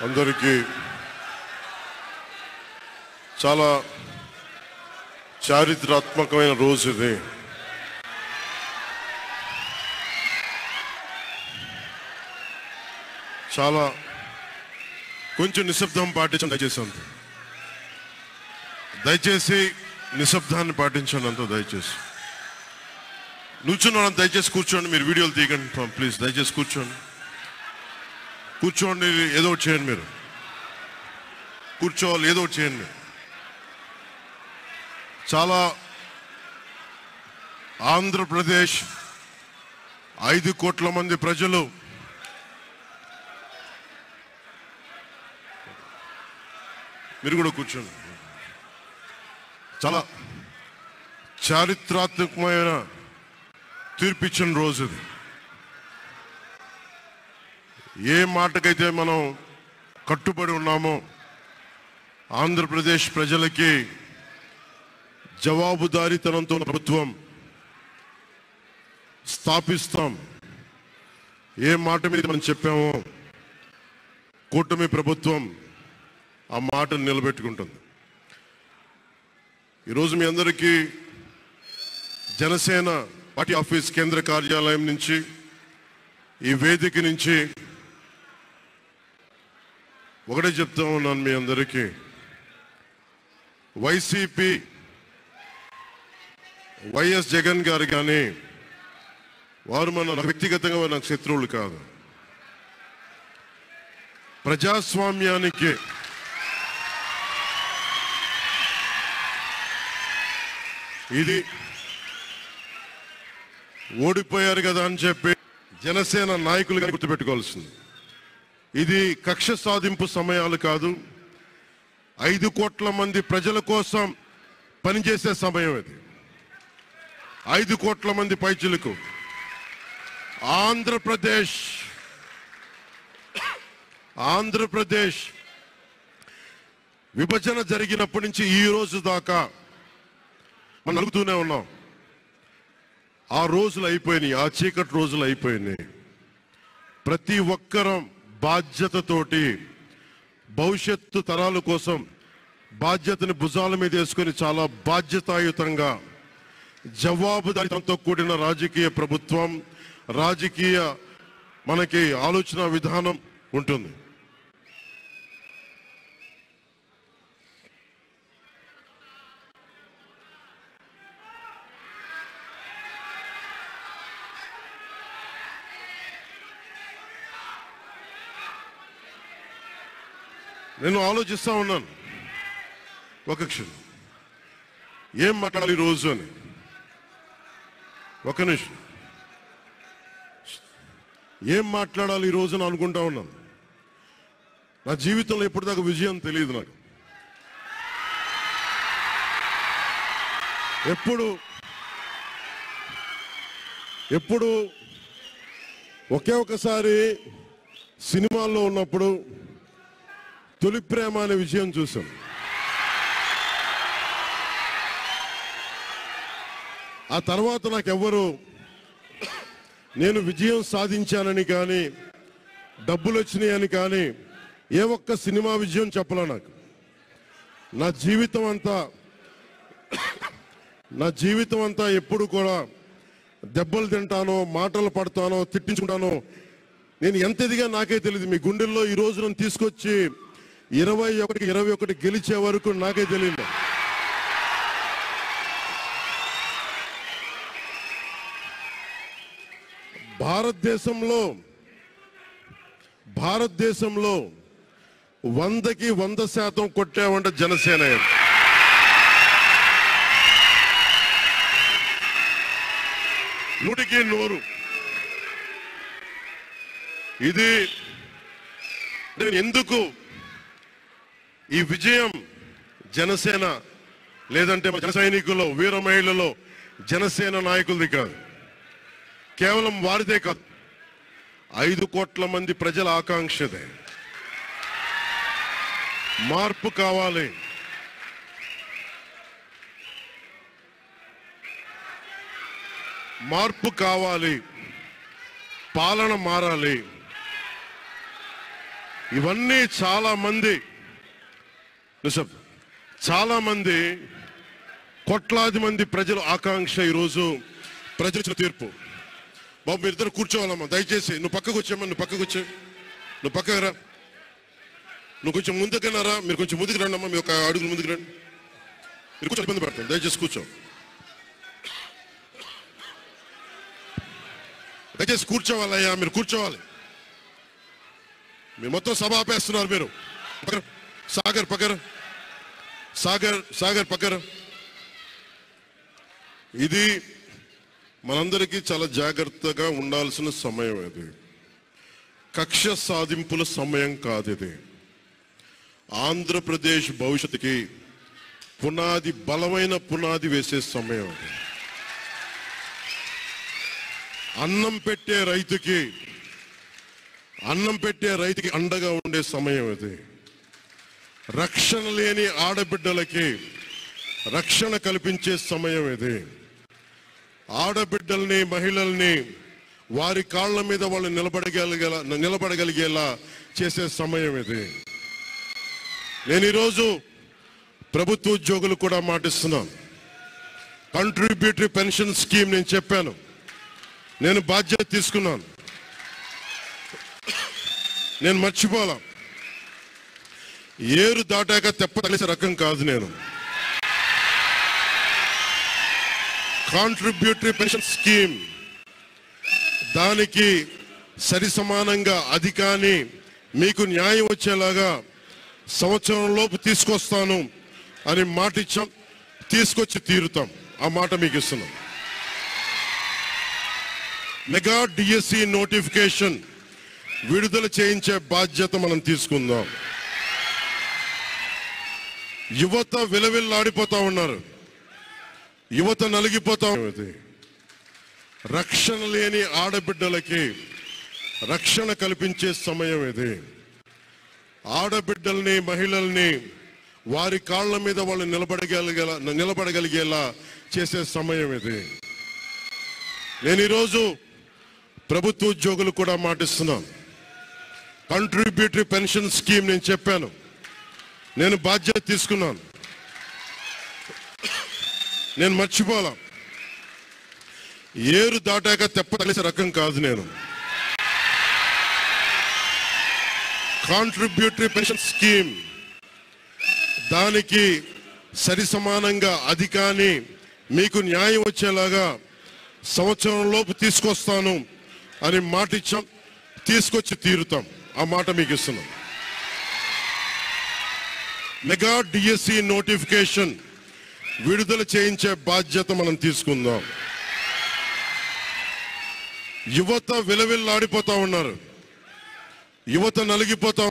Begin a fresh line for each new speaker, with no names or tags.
అందరికీ చాలా చారిత్రాత్మకమైన రోజు ఇది. చాలా కొంచెం నిశ్శబ్దం పాటించండి దయచేసి నిశ్శబ్దాన్ని పాటించండి అంతా దయచేసి. నిల్చున్న దయచేసి కూర్చోండి, మీరు వీడియోలు తీయకండి ప్లీజ్. దయచేసి కూర్చోండి, ఏదో ఒకటి చేయండి, మీరు కూర్చోవాలి, ఏదో ఒకటి చేయండి. చాలా ఆంధ్రప్రదేశ్ 5 కోట్ల మంది ప్రజలు మీరు కూడా కూర్చోండి. చాలా చారిత్రాత్మకమైన తీర్పిచ్చిన రోజు ఇది. ఏ మాటకైతే మనం కట్టుబడి ఉన్నామో ఆంధ్రప్రదేశ్ ప్రజలకి జవాబుదారీతనంతో ప్రభుత్వం స్థాపిస్తాం, ఏ మాట మీద మనం చెప్పామో కూటమి ప్రభుత్వం ఆ మాటను నిలబెట్టుకుంటుంది. ఈరోజు మీ అందరికీ జనసేన పార్టీ ఆఫీస్ కేంద్ర కార్యాలయం నుంచి, ఈ వేదిక నుంచి ఒకటే చెప్తా ఉన్నాను మీ అందరికీ, వైసీపీ వైఎస్ జగన్ గారు కానీ వారు మన వ్యక్తిగతంగా నాకు శత్రువులు కాదు. ప్రజాస్వామ్యానికి ఇది ఓడిపోయారు కదా అని చెప్పి జనసేన నాయకులుగా గుర్తుపెట్టుకోవాల్సింది. ఇది కక్ష సాధింపు సమయాలు కాదు, 5 కోట్ల మంది ప్రజల కోసం పనిచేసే సమయం ఇది. 5 కోట్ల మంది పైచిలకు ఆంధ్రప్రదేశ్ విభజన జరిగినప్పటి నుంచి ఈ రోజు దాకా మనం అడుగుతూనే ఉన్నాం. ఆ రోజులు అయిపోయినాయి, ఆ చీకటి రోజులు అయిపోయినాయి. ప్రతి ఒక్కరం బాధ్యతతోటి భవిష్యత్తు తరాల కోసం బాధ్యతని భుజాల మీద వేసుకొని చాలా బాధ్యతాయుతంగా జవాబుదారీతనంతో కూడిన రాజకీయ ప్రభుత్వం, రాజకీయ మనకి ఆలోచన విధానం ఉంటుంది. నేను ఆలోచిస్తా ఉన్నాను, ఒక క్షణం ఏం మాట్లాడాలి ఈ రోజు అని. ఒక నిమిషం, ఏం మాట్లాడాలి ఈ రోజున అనుకుంటా ఉన్నాను. నా జీవితంలో ఎప్పటిదాకా విజయం తెలియదు నాకు. ఎప్పుడు ఒకే ఒకసారి సినిమాల్లో ఉన్నప్పుడు తొలి ప్రేమ అనే విజయం చూసాం. ఆ తర్వాత నాకెవ్వరు నేను విజయం సాధించానని కానీ డబ్బులు వచ్చినాయని కానీ ఏ ఒక్క సినిమా విజయం చెప్పలే నాకు. నా జీవితం అంతా ఎప్పుడు కూడా దెబ్బలు తింటానో, మాటలు పడతానో, తిట్టించుకుంటానో. నేను ఎంత ఎదిగా నాకే తెలియదు. మీ గుండెల్లో ఈ రోజు నన్ను తీసుకొచ్చి 21 గెలిచే వరకు నాకే తెలియదు. భారతదేశంలో 100కి 100% కొట్టామంటే జనసేన. 100కి 100. ఇది ఎందుకు ఈ విజయం జనసేన లేదంటే జన సైనికుల్లో, వీర మహిళల్లో జనసేన నాయకులది కాదు, కేవలం వారిదే కాదు, 5 కోట్ల మంది ప్రజల ఆకాంక్షదే. మార్పు కావాలి, పాలన మారాలి. ఇవన్నీ చాలా మంది కోట్లాది మంది ప్రజల ఆకాంక్ష. ఈరోజు ప్రజల తీర్పు. బాబు మీరిద్దరు కూర్చోవాలమ్మా దయచేసి. నువ్వు పక్కకు వచ్చామ్మా, నువ్వు పక్కకు రా. నువ్వు కొంచెం ముందుకున్నారా, మీరు కొంచెం ముందుకు రండి అమ్మా, మీ ఒక అడుగులు ముందుకు రండి. మీరు కూర్చొని ఇబ్బంది పడతాను, దయచేసి కూర్చోవాలయ్యా, మీరు కూర్చోవాలి. మీరు మొత్తం సభ ఆపేస్తున్నారు. మీరు సాగర్ పక్కర. ఇది మనందరికీ చాలా జాగ్రత్తగా ఉండాల్సిన సమయం. ఇది కక్ష సాధింపుల సమయం కాదు. ఇది ఆంధ్రప్రదేశ్ భవిష్యత్తుకి బలమైన పునాది వేసే సమయం. అది అన్నం పెట్టే రైతుకి అండగా ఉండే సమయం. ఇది రక్షణ లేని ఆడబిడ్డలకి రక్షణ కల్పించే సమయం. ఇది ఆడబిడ్డల్ని, మహిళల్ని వారి కాళ్ళ మీద వాళ్ళు నిలబడగలిగేలా చేసే సమయం. ఇది నేను ఈరోజు ప్రభుత్వ ఉద్యోగులు కూడా మాటిస్తున్నాను. కంట్రిబ్యూటరీ పెన్షన్ స్కీమ్ నేను చెప్పాను, నేను బాధ్యత తీసుకున్నాను. నేను మర్చిపోలా. ఏరు దాటాక తెప్ప తగిసే రకం కాదు నేను. కాంట్రిబ్యూటరీ పెన్షన్ స్కీమ్ దానికి సరి సమానంగా అది కానీ మీకు న్యాయం వచ్చేలాగా సంవత్సరంలోపు తీసుకొస్తాను అని మాట ఇచ్చాం. తీసుకొచ్చి తీరుతాం. ఆ మాట మీకు ఇస్తున్నాం. మెగా డిఎస్సి నోటిఫికేషన్ విడుదల చేయించే బాధ్యత మనం తీసుకుందాం. యువత విలవిల్లాడిపోతా ఉన్నారు, యువత నలిగిపోతా ఉంది. రక్షణ లేని ఆడబిడ్డలకి రక్షణ కల్పించే సమయం. ఇది ఆడబిడ్డల్ని, మహిళల్ని వారి కాళ్ళ మీద వాళ్ళు నిలబడగలిగేలా చేసే సమయం. ఇది నేను ఈరోజు ప్రభుత్వ ఉద్యోగులు కూడా మాటిస్తున్నాను. కంట్రిబ్యూటరీ పెన్షన్ స్కీమ్ నేను చెప్పాను, నేను బాధ్యత తీసుకున్నాను. నేను మర్చిపోలా. ఏరు దాటాక తెప్ప తగిసే రకం కాదు నేను. కాంట్రిబ్యూటరీ పెన్షన్ స్కీమ్ దానికి సరి సమానంగా అది కానీ మీకు న్యాయం వచ్చేలాగా సంవత్సరంలోపు తీసుకొస్తాను అని మాట ఇచ్చాం. తీసుకొచ్చి తీరుతాం. ఆ మాట మీకు ఇస్తున్నాం. మెగా డిఎస్సి నోటిఫికేషన్ విడుదల చేయించే బాధ్యత మనం తీసుకుందాం. యువత విలవిల్లాడిపోతా ఉన్నారు, యువత నలిగిపోతా